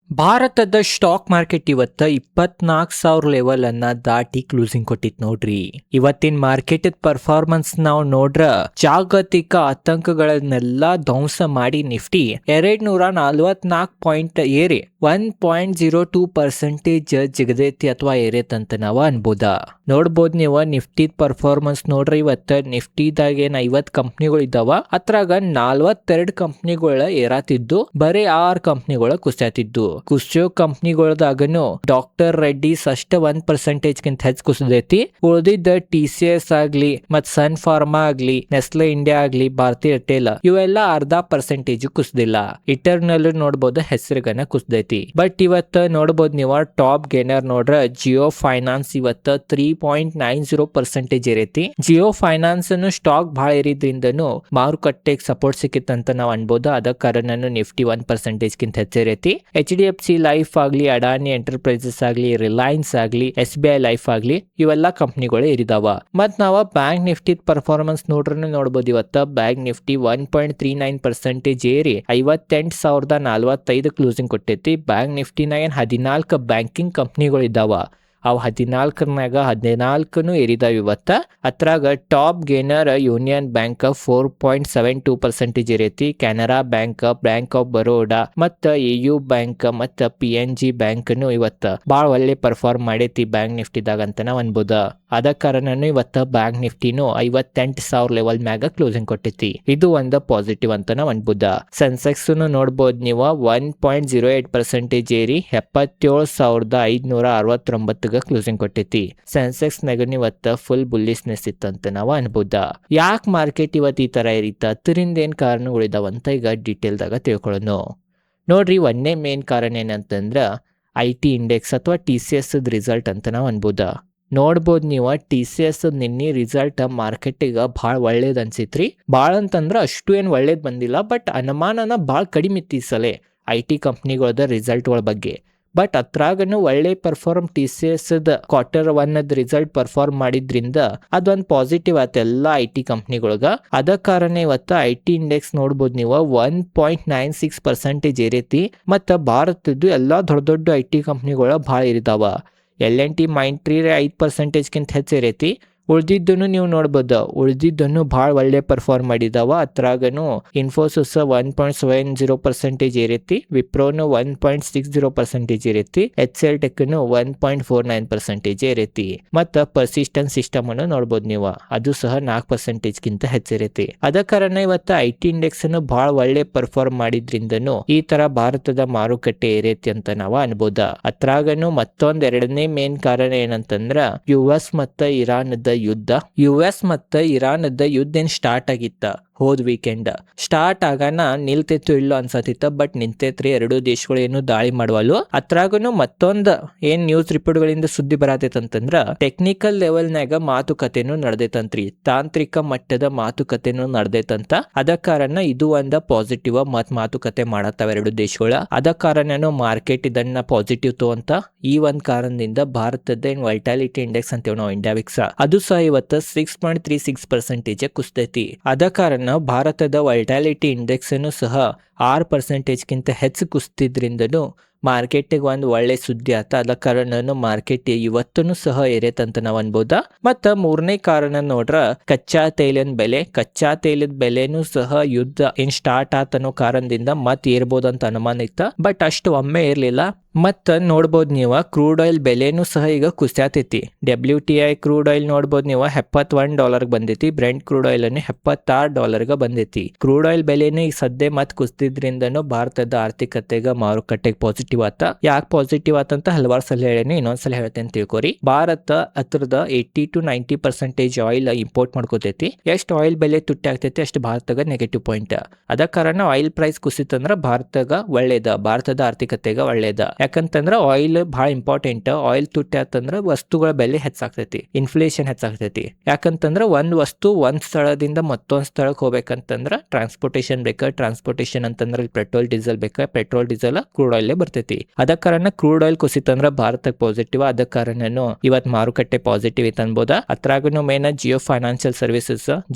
ಭಾರತದ stock market ಇವತ್ತ 24,000 level ಅನ್ನ ದಾಟಿ ಕ್ಲೂಸಿಂಗ್ ಕೊಟ್ಟಿತ್ ನೋಡ್ರಿ. ಇವತ್ತಿನ ಮಾರ್ಕೆಟ್ ಪರ್ಫಾರ್ಮೆನ್ಸ್ ನಾವು ನೋಡ್ರ ಜಾಗತಿಕ ಆತಂಕಗಳನ್ನೆಲ್ಲ ಧ್ವಂಸ ಮಾಡಿ ನಿಫ್ಟಿ 244 ಪಾಯಿಂಟ್ ಏರಿ 1.02% ಜಿಗದೈತಿ ಅಥವಾ ಏರೈತಂತ ನಾವ ಅನ್ಬೋದ. ನೋಡ್ಬೋದು ನೀವು ನಿಫ್ಟಿ ಪರ್ಫಾರ್ಮೆನ್ಸ್ ನೋಡ್ರಿ. ಇವತ್ತ ನಿಫ್ಟಿದಾಗ ಏನ್ 50 ಕಂಪ್ನಿಗಳು ಇದ್ದಾವ, ಅದ್ರಾಗ 42 ಕಂಪ್ನಿಗಳ ಏರಾತಿದ್ದು, ಬರೀ 6 ಕಂಪ್ನಿಗಳ ಕುಸ್ಯಾತಿದ್ದು. ಕುಸಿಯೋ ಕಂಪ್ನಿಗಳದಾಗನು ಡಾಕ್ಟರ್ ರೆಡ್ಡಿಸ್ ಅಷ್ಟ 1% ಗಿಂತ ಹೆಚ್ಚು ಕುಸಿದೈತಿ. ಉಳಿದಿದ್ದ TCS ಆಗ್ಲಿ, ಮತ್ ಸನ್ ಫಾರ್ಮಾ ಆಗ್ಲಿ, ನೆಸ್ಲೆ ಇಂಡಿಯಾ ಆಗ್ಲಿ, ಭಾರತಿ ಏರ್ಟೆಲ್ ಇವೆಲ್ಲ 0.5% ಕುಸಿದಿಲ್ಲ. ಇಟರ್ನಲ್ ನೋಡ್ಬೋದು ಹೆಸರುಗನ ಕುಸಿದೈತಿ. ಬಟ್ ಇವತ್ತ ನೋಡ್ಬೋದು ನೀವು ಟಾಪ್ ಗೇನರ್ ನೋಡ್ರ ಜಿಯೋ ಫೈನಾನ್ಸ್ ಇವತ್ತ 3.90% ಏರೈತಿ. ಜಿಯೋ ಫೈನಾನ್ಸ್ ಅನ್ನು ಸ್ಟಾಕ್ ಬಹಳ ಏರಿದ್ರಿಂದನು ಮಾರುಕಟ್ಟೆಗೆ ಸಪೋರ್ಟ್ ಸಿಕ್ಕಿತ್ತಂತ ನಾವು ಅನ್ಬೋದು. ಅದ ಕಾರಣ ನಿಫ್ಟಿ 1% ಗಿಂತ ಹೆಚ್ಚೇರೈತಿ. HDFC ಲೈಫ್ ಆಗ್ಲಿ, ಅಡಾನಿ ಎಂಟರ್ಪ್ರೈಸಸ್ ಆಗ್ಲಿ, ರಿಲಯನ್ಸ್ ಆಗ್ಲಿ, SBI ಲೈಫ್ ಆಗ್ಲಿ ಇವೆಲ್ಲ ಕಂಪ್ನಿಗಳು ಏರಿದಾವ. ಮತ್ ನಾವ ಬ್ಯಾಂಕ್ ನಿಫ್ಟಿ ಪರ್ಫಾರ್ಮೆನ್ಸ್ ನೋಡ್ರೂ ನೋಡ್ಬೋದು. ಇವತ್ತ ಬ್ಯಾಂಕ್ ನಿಫ್ಟಿ 1.39% ಏರಿ 58,045 ಕ್ಲೂಸಿಂಗ್ ಕೊಟ್ಟೈತಿ. ಬ್ಯಾಂಕ್ ನಿಫ್ಟಿನ ಏನ್ 14 ಬ್ಯಾಂಕಿಂಗ್ ಕಂಪ್ನಿಗಳು ಇದ್ದಾವ. ಅವು 14 14 ಏರಿದಾವ ಇವತ್ತ. ಅದ್ರಾಗ ಟಾಪ್ ಗೇನರ್ ಯೂನಿಯನ್ ಬ್ಯಾಂಕ್ 4.72% ಏರೈತಿ. Canara bank, bank of Baroda, ಮತ್ತ AU ಬ್ಯಾಂಕ್ ಮತ್ತ PNG ಬ್ಯಾಂಕ್ ಇವತ್ತ ಬಾಳ ಒಳ್ಳೆ ಪರ್ಫಾರ್ಮ್ ಮಾಡೈತಿ ಬ್ಯಾಂಕ್ ನಿಫ್ಟಿದಾಗ ಅಂತ ನಾವ್ ಅನ್ಬೋದ. ಅದ ಕಾರಣ ಇವತ್ತ ಬ್ಯಾಂಕ್ ನಿಫ್ಟಿನು 58,000 ಲೆವೆಲ್ ಮ್ಯಾಗ ಕ್ಲೋಸಿಂಗ್ ಕೊಟ್ಟೈತಿ. ಇದು ಒಂದು ಪಾಸಿಟಿವ್ ಅಂತ ನಾವ್ ಅನ್ಬೋದ. ಸೆನ್ಸೆಕ್ಸ್ ನೋಡ್ಬೋದು ನೀವು 1.08% ಏರಿ 77,569 ಕ್ಲೋಸಿಂಗ್ ಕೊಟ್ಟೈತಿ. ಸೆನ್ಸೆಕ್ಸ್ ನಾಗ ಇವತ್ತ ಫುಲ್ ಬುಲ್ಲಿಶ್ನೆಸ್ ಇತ್ತಂತ ನಾವ್ ಅನ್ಬೋದ. ಯಾಕೆ ಮಾರ್ಕೆಟ್ ಇವತ್ತು ಈ ತರ ಏರಿತ, ಅದರಿಂದ ಏನ್ ಕಾರಣಗಳಿದಾವಂತ ಈಗ ಡೀಟೇಲ್ ದಾಗ ತಿಳ್ಕೊಳ್ಳೋಣ. ನೋಡ್ರಿ, ಒಂದೇ ಮೇನ್ ಕಾರಣ ಏನಂತಂದ್ರ IT ಇಂಡೆಕ್ಸ್ ಅಥವಾ TCS ರಿಸಲ್ಟ್ ಅಂತ ನಾವ್ ಅನ್ಬೋದ. ನೋಡ್ಬೋದು ನೀವು TCS ನಿನ್ನೆ ರಿಸಲ್ಟ್ ಮಾರ್ಕೆಟಿಗೆ ಭಾಳ ಒಳ್ಳೇದ್ ಅನ್ಸಿತ್ರಿ. ಭಾಳ ಅಂತಂದ್ರ ಅಷ್ಟು ಏನ್ ಒಳ್ಳೇದ್ ಬಂದಿಲ್ಲ, ಬಟ್ ಅನುಮಾನನ ಭಾಳ ಕಡಿಮೆ ಇತ್ತು ಈ ಸಲ IT ಕಂಪ್ನಿಗಳದ ರಿಸಲ್ಟ್ಗಳ ಬಗ್ಗೆ. ಬಟ್ ಅದ್ರಾಗನು ಒಳ್ಳೆ perform TCS Q1 result perform ಮಾಡಿದ್ರಿಂದ ಅದೊಂದು ಪಾಸಿಟಿವ್ ಆಯ್ತು ಎಲ್ಲ IT ಕಂಪ್ನಿಗಳ್ಗ. ಅದ ಕಾರಣ ಇವತ್ತ IT ಇಂಡೆಕ್ಸ್ ನೋಡ್ಬೋದು ನೀವು 1.96% ಏರೈತಿ. ಮತ್ತ ಭಾರತದ್ದು ಎಲ್ಲಾ ದೊಡ್ಡ ದೊಡ್ಡ IT ಕಂಪ್ನಿಗಳ ಭಾಳ ಇರಿದಾವ. L&T Mindtree 5% ಗಿಂತ ಹೆಚ್ಚು ಏರೈತಿ. ಉಳ್ದಿದ್ದನ್ನು ನೀವು ನೋಡ್ಬೋದು, ಉಳ್ದಿದ್ದನ್ನು ಭಾಳ ಒಳ್ಳೆ ಪರ್ಫಾರ್ಮ್ ಮಾಡಿದಾವ. ಅದ್ರಾಗನು ಇನ್ಫೋಸಿಸ್ 1.70% ಏರೈತಿ. ವಿಪ್ರೋನು 1.60% ಏರೈತಿ. HCL ಟೆಕ್ನು 1.49% ಏರೈತಿ. ಮತ್ತ ಪರ್ಸಿಸ್ಟೆನ್ಸ್ ಸಿಸ್ಟಮ್ ಅನ್ನು ನೋಡ್ಬೋದು ನೀವು, ಅದು ಸಹ 4% ಗಿಂತ ಹೆಚ್ಚಿರೈತಿ. ಅದ ಕಾರಣ ಇವತ್ತ IT ಇಂಡೆಕ್ಸ್ ಅನ್ನು ಭಾಳ ಒಳ್ಳೆ ಪರ್ಫಾರ್ಮ್ ಮಾಡಿದ್ರಿಂದನು ಈ ತರ ಭಾರತದ ಮಾರುಕಟ್ಟೆ ಏರೈತಿ ಅಂತ ನಾವು ಅನ್ಬೋದ. ಅದ್ರಾಗನು ಮತ್ತೊಂದ್ ಎರಡನೇ ಮೇನ್ ಕಾರಣ ಏನಂತಂದ್ರ US ಮತ್ತ ಇರಾನ್ದ ಯುದ್ಧ. US ಮತ್ತ ಇರಾನ್ದ ಯುದ್ಧ ಏನ್ ಸ್ಟಾರ್ಟ್ ಆಗಿತ್ತ ಹೋದ್ ವೀಕೆಂಡ್. ಸ್ಟಾರ್ಟ್ ಆಗಾನ ನಿಲ್ತೈತು ಇಲ್ಲೋ ಅನ್ಸತಿತ್ತ, ಬಟ್ ನಿಂತೈತ್ರಿ. ಎರಡೂ ದೇಶಗಳು ಏನು ದಾಳಿ ಮಾಡುವಲು. ಅದ್ರಾಗನು ಮತ್ತೊಂದ್ ಏನ್ ನ್ಯೂಸ್ ರಿಪೋರ್ಟ್ ಗಳಿಂದ ಸುದ್ದಿ ಬರತೈತಂತಂದ್ರ ಟೆಕ್ನಿಕಲ್ ಲೆವೆಲ್ ನಾಗ ಮಾತುಕತೆನು ನಡೆದೈತಂತ್ರಿ. ತಾಂತ್ರಿಕ ಮಟ್ಟದ ಮಾತುಕತೆನು ನಡೆದೈತಂತ. ಅದ ಕಾರಣ ಇದು ಒಂದ ಪಾಸಿಟಿವ್ ಮಾತುಕತೆ ಮಾಡತ್ತಾವ ಎರಡು ದೇಶಗಳ. ಅದ ಕಾರಣನು ಮಾರ್ಕೆಟ್ ಇದನ್ನ ಪಾಸಿಟಿವ್ ತಗೊಂತ ಈ ಒಂದ್ ಕಾರಣದಿಂದ ಭಾರತದ ಏನ್ ವೈಟಾಲಿಟಿ ಇಂಡೆಕ್ಸ್ ಅಂತೇವ್ ನಾವು ಇಂಡಿಯಾ ವಿಕ್ಸ್, ಅದು ಸಹ ಇವತ್ತು 6.36% ಕುಸ್ತೈತಿ. ಅದ ಕಾರಣ ಭಾರತದ ವೈಟಾಲಿಟಿ ಇಂಡೆಕ್ಸ್ ಅನ್ನು ಸಹ 6% ಗಿಂತ ಹೆಚ್ಚು ಕುಸ್ತಿದ್ರಿಂದನು ಮಾರ್ಕೆಟಿಗೆ ಒಂದು ಒಳ್ಳೆ ಸುದ್ದಿ ಆತ. ಅದ ಕಾರಣ ಮಾರ್ಕೆಟ್ ಇವತ್ತೂ ಸಹ ಏರೈತಂತ ನಾವು ಅನ್ಬೋದ. ಮತ್ತ ಮೂರನೇ ಕಾರಣ ನೋಡ್ರ ಕಚ್ಚಾ ತೈಲದ ಬೆಲೆನೂ ಸಹ ಯುದ್ಧ ಏನ್ ಸ್ಟಾರ್ಟ್ ಆತನೋ ಕಾರಣದಿಂದ ಮತ್ ಏರ್ಬೋದಂತ ಅನುಮಾನ ಇತ್ತ, ಬಟ್ ಅಷ್ಟು ಒಮ್ಮೆ ಇರ್ಲಿಲ್ಲ. ಮತ್ತ ನೋಡ್ಬೋದು ನೀವು ಕ್ರೂಡ್ ಆಯಿಲ್ ಬೆಲೆನೂ ಸಹ ಈಗ ಕುಸಿಯಾತೈತಿ. WTI ಕ್ರೂಡ್ ಆಯಿಲ್ ನೋಡ್ಬೋದು ನೀವು $71 ಬಂದೈತಿ. ಬ್ರೆಂಟ್ ಕ್ರೂಡ್ ಆಯಿಲ್ ಅನ್ನು $76 ಬಂದೈತಿ. ಕ್ರೂಡ್ ಆಯಿಲ್ ಬೆಲೆನೂ ಈಗ ಸದ್ಯ ಮತ್ ಕುಸಿದ್ರಿಂದನು ಭಾರತದ ಆರ್ಥಿಕತೆಗ ಮಾರುಕಟ್ಟೆಗೆ ಪಾಸಿಟಿವ್ ಆತ. ಯಾಕೆ ಪಾಸಿಟಿವ್ ಆತಂತ ಹಲವಾರು ಸಲ ಹೇಳೇನಿ, ಇನ್ನೊಂದ್ಸಲ ಹೇಳ್ತೇನೆ ತಿಳ್ಕೊರಿ. ಭಾರತ ಹತ್ರದ 80 to 90% ಆಯಿಲ್ ಇಂಪೋರ್ಟ್ ಮಾಡ್ಕೋತೈತಿ. ಎಷ್ಟು ಆಯಿಲ್ ಬೆಲೆ ತುಟ್ಟಿ ಆಗ್ತೈತಿ ಅಷ್ಟು ಭಾರತಗ ನೆಗೆಟಿವ್ ಪಾಯಿಂಟ್. ಅದ ಕಾರಣ ಆಯಿಲ್ ಪ್ರೈಸ್ ಕುಸಿತಂದ್ರ ಭಾರತಗ ಒಳ್ಳೇದ, ಭಾರತದ ಆರ್ಥಿಕತೆಗ ಒಳ್ಳೇದ. ಯಾಕಂತಂದ್ರ ಆಯಿಲ್ ಬಹಳ ಇಂಪಾರ್ಟೆಂಟ್. ಆಯಿಲ್ ತುಟ್ಟಿ ಆತಂದ್ರ ವಸ್ತುಗಳ ಬೆಲೆ ಹೆಚ್ಚಾಗ್ತೈತಿ, ಇನ್ಫ್ಲೇಷನ್ ಹೆಚ್ಚಾಗ್ತೈತಿ. ಯಾಕಂತಂದ್ರ ಒಂದ್ ವಸ್ತು ಒಂದ್ ಸ್ಥಳದಿಂದ ಮತ್ತೊಂದ್ ಸ್ಥಳಕ್ಕೆ ಹೋಗ್ಬೇಕಂತಂದ್ರ ಟ್ರಾನ್ಸ್ಪೋರ್ಟೇಷನ್ ಬೇಕು. ಟ್ರಾನ್ಸ್ಪೋರ್ಟೇಷನ್ ಅಂತಂದ್ರೆ ಇಲ್ಲಿ ಪೆಟ್ರೋಲ್ ಡೀಸೆಲ್ ಬೇಕಾ, ಪೆಟ್ರೋಲ್ ಡೀಸೆಲ್ ಕ್ರೂಡ್ ಆಯಿಲ್ ಬರ್ತೈತಿ. ಅದ ಕಾರಣ ಕ್ರೂಡ್ ಆಯಿಲ್ ಕುಸಿತಂದ್ರ ಭಾರತಕ್ಕೆ ಪಾಸಿಟಿವ್, ಅದ ಕಾರಣನು ಇವತ್ ಮಾರುಕಟ್ಟೆ ಪಾಸಿಟಿವ್ ಐತೆ ಅನ್ಬೋದ. ಅದ್ರಾಗನು main Jio financial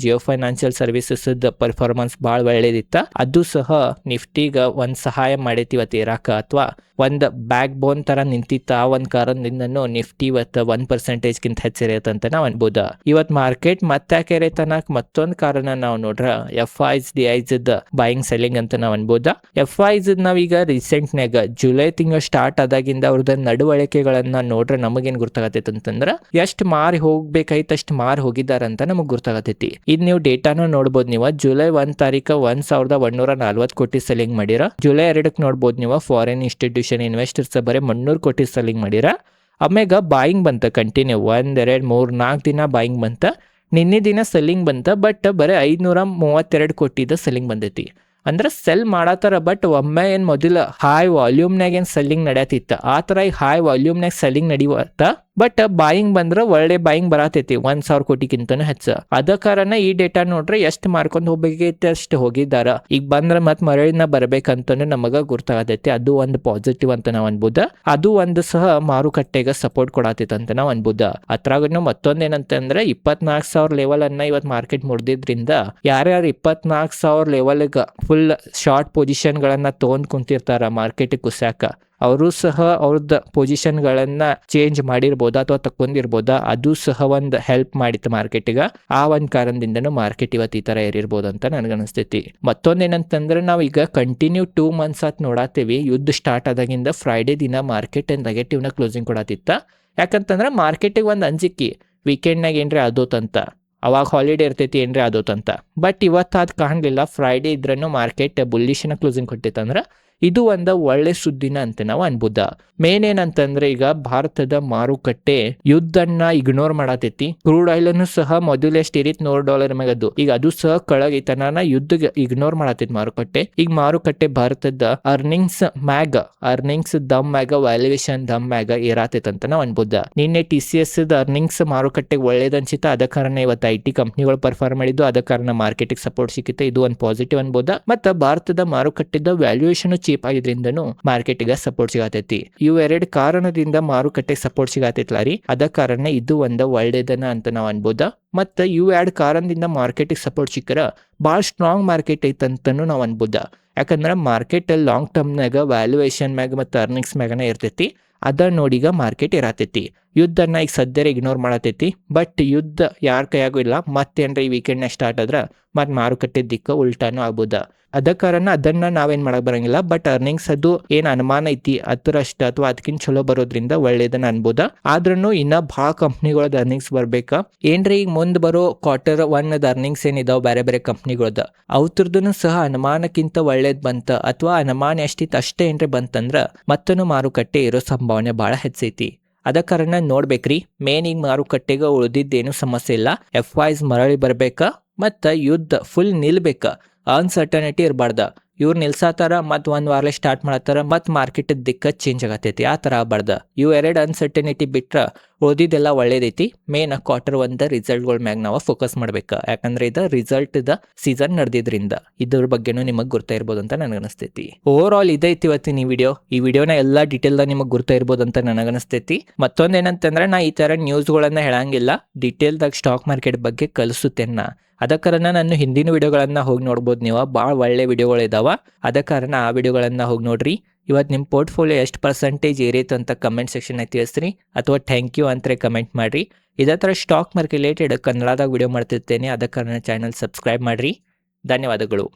services performance ಬಾಳ ಒಳ್ಳೇದಿತ್ತ. ಅದು ಸಹ ನಿಫ್ಟಿಗ ಒಂದ್ ಸಹಾಯ ಮಾಡೈತಿ ಇವತ್ತು ಏರಾಕ, ಅಥವಾ ಒಂದ್ ಬ್ಯಾಕ್ ಬೋನ್ ತರ ನಿಂತಿತ್ತ. ಆ ಒಂದ್ ಕಾರಣದಿಂದನು ನಿಫ್ಟಿ ಇವತ್ತು 1% ಗಿಂತ ಹೆಚ್ಚಿರೈತೆ ಅಂತ ನಾವ್ ಅನ್ಬೋದ. ಇವತ್ ಮಾರ್ಕೆಟ್ ಮತ್ತೆ ಯಾಕೆ ಅನ್ನಕ್ ಮತ್ತೊಂದ್ ಕಾರಣ ನಾವ್ ನೋಡ್ರ FIs ಬೈಯಿಂಗ್ ಸೆಲ್ಲಿಂಗ್ ಅಂತ ನಾವ್ ಅನ್ಬೋದ. FIs ನಾವೀಗ ರೀಸೆಂಟ್ನಾಗ ಜುಲೈ ತಿಂಗಳು ಸ್ಟಾರ್ಟ್ ಆದಾಗಿಂದ ಅವ್ರದ್ದು ನಡವಳಿಕೆಗಳನ್ನ ನೋಡ್ರೆ ನಮಗೇನ್ ಗೊತ್ತಾಗತೈತಿ ಅಂತಂದ್ರ ಎಷ್ಟ್ ಮಾರಿ ಹೋಗ್ಬೇಕಾಯ್ತು ಅಷ್ಟ್ ಮಾರಿ ಹೋಗಿದಾರ ಅಂತ ನಮಗ್ ಗೊತ್ತಾಗತೈತಿ. ಇದ್ ನೀವು ಡೇಟಾನು ನೋಡ್ಬೋದು. ನೀವು ಜುಲೈ 1 ತಾರೀಕು 1140 ಕೋಟಿ ಸೆಲ್ಲಿಂಗ್ ಮಾಡಿರ. ಜುಲೈ 2ಕ್ಕೆ ನೋಡ್ಬೋದು ನೀವು ಫಾರಿನ್ ಇನ್ಸ್ಟಿಟ್ಯೂಷನ್ ಇನ್ವೆಸ್ಟರ್ಸ್ ಬರೀ 300 ಕೋಟಿ ಸೆಲ್ಲಿಂಗ್ ಮಾಡಿರ. ಆಮ್ಯಾಗ ಬಾಯಿಂಗ್ ಬಂತ ಕಂಟಿನ್ಯೂ 1, 2, 3, 4 ದಿನ ಬಾಯಿಂಗ್ ಬಂತ. ನಿನ್ನೆ ದಿನ ಸೆಲ್ಲಿಂಗ್ ಬಂತ, ಬಟ್ ಬರೀ 532 ಕೋಟಿದ ಸೆಲ್ಲಿಂಗ್ ಬಂದೈತಿ. ಅಂದ್ರೆ ಸೆಲ್ ಮಾಡತ್ತಾರ, ಬಟ್ ಒಮ್ಮೆ ಏನ್ ಮೊದಲ ಹೈ ವಾಲ್ಯೂಮ್ನಾಗ ಏನ್ ಸೆಲ್ಲಿಂಗ್ ನಡೆಯತಿತ್ತ ಆ ತರ ಈ ಹೈ ವಾಲ್ಯೂಮ್ನಾಗ ಸೆಲ್ಲಿಂಗ್ ನಡೆಯುವತ್ತ. ಬಟ್ ಬಾಯಿಂಗ್ ಬಂದ್ರ ಒಳ್ಳೆ ಬಾಯಿಂಗ್ ಬರತೈತಿ 1,000 ಕೋಟಿಗಿಂತನೂ ಹೆಚ್ಚ. ಅದ ಕಾರಣ ಈ ಡೇಟಾ ನೋಡ್ರೆ ಎಷ್ಟು ಮಾರ್ಕೊಂಡ್ ಹೋಗ್ಬೇಕೈತಿ ಅಷ್ಟು ಹೋಗಿದಾರ. ಈಗ ಬಂದ್ರ ಮತ್ ಮರಳಿನ ಬರ್ಬೇಕಂತನೂ ನಮಗ ಗುರ್ತಾಗತೈತಿ. ಅದು ಒಂದು ಪಾಸಿಟಿವ್ ಅಂತ ನಾವ್ ಅನ್ಬೋದ. ಅದು ಒಂದು ಸಹ ಮಾರುಕಟ್ಟೆಗೆ ಸಪೋರ್ಟ್ ಕೊಡತೈತಿ ಅಂತ ನಾವ್ ಅನ್ಬೋದ. ಅದ್ರಾಗನು ಮತ್ತೊಂದೇನಂತಂದ್ರೆ 24,000 ಲೆವೆಲ್ ಅನ್ನ ಇವತ್ ಮಾರ್ಕೆಟ್ ಮುಡ್ದಿದ್ರಿಂದ ಯಾರ್ಯಾರು 24,000 ಲೆವೆಲ್ಗ ಫುಲ್ ಶಾರ್ಟ್ ಪೊಸಿಷನ್ ಗಳನ್ನ ತಗೊಂಡ್ ಕುಂತಿರ್ತಾರ ಮಾರ್ಕೆಟ್ ಕುಸ್ಯಾಕ, ಅವರು ಸಹ ಅವ್ರದ್ದು ಪೊಸಿಷನ್ ಗಳನ್ನ ಚೇಂಜ್ ಮಾಡಿರ್ಬೋದ ಅಥವಾ ತಕೊಂಡಿರ್ಬೋದ. ಅದು ಸಹ ಒಂದು ಹೆಲ್ಪ್ ಮಾಡಿತ್ತು ಮಾರ್ಕೆಟ್ಗ. ಆ ಒಂದ್ ಕಾರಣದಿಂದನೂ ಮಾರ್ಕೆಟ್ ಇವತ್ತು ಈ ತರ ಏರಿರ್ಬೋದು ಅಂತ ನನಗನ್ನಿಸ್ತೈತಿ. ಮತ್ತೊಂದೇನಂತಂದ್ರೆ ನಾವ್ ಈಗ ಕಂಟಿನ್ಯೂ 2 ಮಂತ್ಸ್ ಆತ್ ನೋಡಾತೀವಿ. ಯುದ್ಧ ಸ್ಟಾರ್ಟ್ ಆದಾಗಿಂದ ಫ್ರೈಡೆ ದಿನ ಮಾರ್ಕೆಟ್ ನೆಗೆಟಿವ್ ನ ಕ್ಲೋಸಿಂಗ್ ಕೊಡತಿತ್ತ. ಯಾಕಂತಂದ್ರೆ ಮಾರ್ಕೆಟಿಗೆ ಒಂದು ಅಂಜಿಕಿ ವೀಕೆಂಡ್ನಾಗ ಏನ್ರಿ ಆದೋತಂತ, ಅವಾಗ ಹಾಲಿಡೇ ಇರ್ತೈತಿ ಏನ್ರಿ ಆದೋತಂತ. ಬಟ್ ಇವತ್ತು ಅದ್ ಕಾಣ್ಲಿಲ್ಲ. ಫ್ರೈಡೆ ಇದ್ರೂ ಮಾರ್ಕೆಟ್ ಬುಲ್ಲಿಶನ ಕ್ಲೋಸಿಂಗ್ ಕೊಟ್ಟಿತ್ತಂದ್ರ ಇದು ಒಂದು ಒಳ್ಳೆ ಸುದ್ದಿನ ಅಂತ ನಾವು ಅನ್ಬೋದ. ಮೇನ್ ಏನಂತಂದ್ರೆ ಈಗ ಭಾರತದ ಮಾರುಕಟ್ಟೆ ಯುದ್ಧನ್ನ ಇಗ್ನೋರ್ ಮಾಡತೈತಿ. ಕ್ರೂಡ್ ಆಯಿಲ್ ಅನ್ನು ಸಹ ಮೊದಲು ಎಷ್ಟು ಇರಿತ್ $100 ಮ್ಯಾಗದು, ಈಗ ಅದು ಸಹ ಕೆಳಗೈತನ ಯುದ್ಧ ಇಗ್ನೋರ್ ಮಾಡತೈತಿ ಮಾರುಕಟ್ಟೆ. ಈಗ ಮಾರುಕಟ್ಟೆ ಭಾರತದ ಅರ್ನಿಂಗ್ಸ್ ದಮ್ ಮ್ಯಾಗ ವ್ಯಾಲ್ಯೂಯೇಷನ್ ದಮ್ ಮ್ಯಾಗ ಏರಾತೈತಿ ಅಂತ ನಾವು ಅನ್ಬೋದ. ನಿನ್ನೆ TCS ಅರ್ನಿಂಗ್ಸ್ ಮಾರುಕಟ್ಟೆಗೆ ಒಳ್ಳೇದ್ ಅನ್ಸಿತ್ತ. ಅದ ಕಾರಣ ಇವತ್ತು IT ಕಂಪ್ನಿಗಳು ಪರ್ಫಾರ್ಮ್ ಮಾಡಿದ್ದು, ಅದ ಕಾರಣ ಮಾರ್ಕೆಟ್ ಸಪೋರ್ಟ್ ಸಿಕ್ಕಿತ್ತು. ಇದು ಒಂದು ಪಾಸಿಟಿವ್ ಅನ್ಬೋದ. ಮತ್ತ ಭಾರತದ ಮಾರುಕಟ್ಟೆದ ವ್ಯಾಲ್ಯೂಯೇಷನ್ ಚೀಪ್ ಆಗಿದ್ರಿಂದನು ಮಾರ್ಕೆಟ್ಗೆ ಸಪೋರ್ಟ್ ಸಿಗತೈತಿ. ಇವು 2 ಕಾರಣದಿಂದ ಮಾರುಕಟ್ಟೆ ಸಪೋರ್ಟ್ ಸಿಗತೈತ್ಲಾರಿ. ಅದ ಕಾರಣ ಇದು ಒಂದು ಒಳ್ಳೇದನ ಅಂತ ನಾವ್ ಅನ್ಬೋದ. ಮತ್ತ ಇವು 2 ಕಾರಣದಿಂದ ಮಾರ್ಕೆಟ್ ಸಪೋರ್ಟ್ ಸಿಕ್ಕರ ಬಾಳ ಸ್ಟ್ರಾಂಗ್ ಮಾರ್ಕೆಟ್ ಐತಂತನೂ ನಾವ್ ಅನ್ಬೋದ. ಯಾಕಂದ್ರೆ ಮಾರ್ಕೆಟ್ ಲಾಂಗ್ ಟರ್ಮ್ ನಾಗ ವ್ಯಾಲ್ಯೂಯೇಷನ್ ಮ್ಯಾಗ ಮತ್ತು ಅರ್ನಿಂಗ್ಸ್ ಮ್ಯಾಗನ ಇರ್ತೈತಿ. ಅದ ನೋಡಿಗ ಮಾರ್ಕೆಟ್ ಇರತೈತಿ. ಯುದ್ಧನ ಈಗ ಸದ್ಯ ಇಗ್ನೋರ್ ಮಾಡತೈತಿ. ಬಟ್ ಯುದ್ಧ ಯಾರ ಕೈಯಾಗೂ ಇಲ್ಲ. ಮತ್ತೇನ್ರ ಈ ವೀಕೆಂಡ್ ನಾಗ ಸ್ಟಾರ್ಟ್ ಆದ್ರ ಮತ್ ಮಾರುಕಟ್ಟೆ ದಿಕ್ಕ ಉಲ್ಟಾನು ಆಗ್ಬೋದ. ಅದ ಕಾರಣ ಅದನ್ನ ನಾವೇನ್ ಮಾಡಕ್ ಬರಂಗಿಲ್ಲ. ಬಟ್ ಅರ್ನಿಂಗ್ಸ್ ಅದು ಏನ್ ಅನುಮಾನ ಐತಿ ಅದರಷ್ಟ ಅಥವಾ ಅದಕ್ಕಿಂತ ಚಲೋ ಬರೋದ್ರಿಂದ ಒಳ್ಳೇದನ್ನ ಅನ್ಬೋದ. ಆದ್ರೂ ಇನ್ನ ಭಾಳ ಕಂಪ್ನಿಗಳದ ಅರ್ನಿಂಗ್ಸ್ ಬರ್ಬೇಕ. ಏನ್ರಿ ಈಗ ಮುಂದ್ ಬರೋ Q1 ಅರ್ನಿಂಗ್ಸ್ ಏನಿದಾವ್ ಬೇರೆ ಬೇರೆ ಕಂಪ್ನಿಗಳದ ಅವ್ರದ್ದು ಸಹ ಅನುಮಾನಕ್ಕಿಂತ ಒಳ್ಳೇದ್ ಬಂತ ಅಥವಾ ಅನುಮಾನ ಎಷ್ಟಿತ್ತು ಅಷ್ಟೇ ಏನ್ರಿ ಬಂತಂದ್ರ ಮತ್ತನು ಮಾರುಕಟ್ಟೆ ಇರೋ ಸಂಭಾವನೆ ಬಹಳ ಹೆಚ್ಚೈತಿ. ಅದ ಕಾರಣ ನೋಡ್ಬೇಕ್ರಿ. ಮೇನ್ ಈಗ ಮಾರುಕಟ್ಟೆಗೆ ಉಳಿದಿದ್ದೇನು ಸಮಸ್ಯೆ ಇಲ್ಲ. FIs ಮರಳಿ ಬರ್ಬೇಕ ಮತ್ತ ಯುದ್ಧ ಫುಲ್ ನಿಲ್ಬೇಕ. ಅನ್ಸರ್ಟನಿಟಿ ಇರಬಾರ್ದ. ಇವ್ರು ನಿಲ್ಸಾತಾರ ಮತ್ ಒಂದ್ ವಾರಲೆ ಸ್ಟಾರ್ಟ್ ಮಾಡತ್ತಾರ ಮತ್ ಮಾರ್ಕೆಟ್ ದಿಕ್ಕ ಚೇಂಜ್ ಆಗತೈತಿ. ಆ ತರ ಆಗ್ಬಾರ್ದ. ಇವ್ 2 ಅನ್ಸರ್ಟನಿಟಿ ಬಿಟ್ರ ಉಳಿದಿದ್ದೆಲ್ಲ ಒಳ್ಳೇದೈತಿ. ಮೇನ್ Q1 ರಿಸಲ್ಟ್ಗಳ ಮ್ಯಾಗ ನಾವು ಫೋಕಸ್ ಮಾಡ್ಬೇಕ. ಯಾಕಂದ್ರೆ ಇದು ರಿಸಲ್ಟ್ ದ ಸೀಸನ್ ನಡೆದಿದ್ರಿಂದ ಇದ್ರ ಬಗ್ಗೆನೂ ನಿಮಗ್ ಗುರ್ತಾ ಇರ್ಬೋದು ಅಂತ ನನಗನಿಸ್ತೈತಿ. ಓವರ್ ಆಲ್ ಇದೈತಿ ಇವತ್ತಿನ ಈ ವಿಡಿಯೋನ ಎಲ್ಲಾ ಡೀಟೇಲ್ ನಿಮಗ್ ಗುರ್ತಾ ಇರ್ಬೋದು ಅಂತ ನನಗನಿಸ್ತೈತಿ. ಮತ್ತೊಂದೇನಂತಂದ್ರೆ ನಾ ಈ ತರ ನ್ಯೂಸ್ಗಳನ್ನ ಹೇಳಂಗಿಲ್ಲ. ಡೀಟೇಲ್ದಾಗ ಸ್ಟಾಕ್ ಮಾರ್ಕೆಟ್ ಬಗ್ಗೆ ಕಲಿಸುತ್ತೇನ. ಅದ ಕಾರಣ ನಾನು ಹಿಂದಿನ ವಿಡಿಯೋಗಳನ್ನ ಹೋಗಿ ನೋಡ್ಬೋದು. ನೀವು ಭಾಳ ಒಳ್ಳೆ ವಿಡಿಯೋಗಳು ಇದಾವ. ಅದ ಕಾರಣ ಆ ವಿಡಿಯೋಗಳನ್ನ ಹೋಗಿ ನೋಡ್ರಿ. ಇವತ್ತು ನಿಮ್ಮ ಪೋರ್ಟ್ಫೋಲಿಯೋ ಎಷ್ಟು % ಏರಿತು ಅಂತ ಕಮೆಂಟ್ ಸೆಕ್ಷನ್ ತಿಳಿಸ್ರಿ, ಅಥವಾ ಥ್ಯಾಂಕ್ ಯು ಅಂತ ಕಮೆಂಟ್ ಮಾಡ್ರಿ. ಇದೇ ಥರ ಸ್ಟಾಕ್ ಮಾರ್ಕೆಟ್ ರಿಲೇಟೆಡ್ ಕನ್ನಡದಾಗ ವಿಡಿಯೋ ಮಾಡ್ತಿರ್ತೇನೆ. ಅದ ಕಾರಣ ಚಾನಲ್ ಸಬ್ಸ್ಕ್ರೈಬ್ ಮಾಡ್ರಿ. ಧನ್ಯವಾದಗಳು.